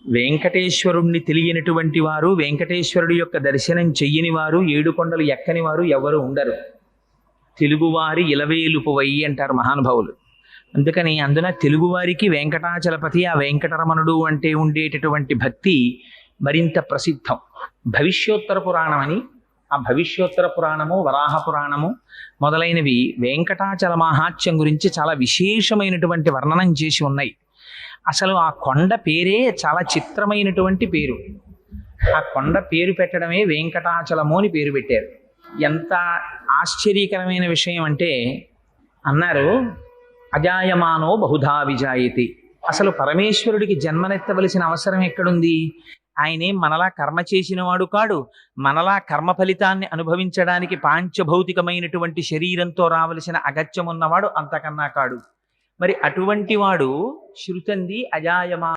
వెంకటేశ్వరుణ్ణి తెలియనటువంటి వారు, వెంకటేశ్వరుడి యొక్క దర్శనం చెయ్యని వారు, ఏడుకొండలు ఎక్కని వారు ఎవరు ఉండరు. తెలుగువారి ఇలవేలుపువై అంటారు మహానుభావులు. అందుకని అందున తెలుగువారికి వెంకటాచలపతి, ఆ వెంకటరమణుడు అంటే ఉండేటటువంటి భక్తి మరింత ప్రసిద్ధం. భవిష్యోత్తర పురాణం అని, ఆ భవిష్యోత్తర పురాణము, వరాహ పురాణము మొదలైనవి వెంకటాచల మహాత్యం గురించి చాలా విశేషమైనటువంటి వర్ణనం చేసి ఉన్నాయి. అసలు ఆ కొండ పేరే చాలా చిత్రమైనటువంటి పేరు. ఆ కొండ పేరు పెట్టడమే వెంకటాచలము అని పేరు పెట్టారు. ఎంత ఆశ్చర్యకరమైన విషయం అంటే, అన్నారు అజాయమానో బహుధా విజాయతి. అసలు పరమేశ్వరుడికి జన్మనెత్తవలసిన అవసరం ఎక్కడుంది? ఆయనేం మనలా కర్మ చేసిన వాడు కాడు. మనలా కర్మ ఫలితాన్ని అనుభవించడానికి పాంచభౌతికమైనటువంటి శరీరంతో రావలసిన అగత్యం ఉన్నవాడు అంతకన్నా కాడు. మరి అటువంటి వాడు శృతంది అజాయమా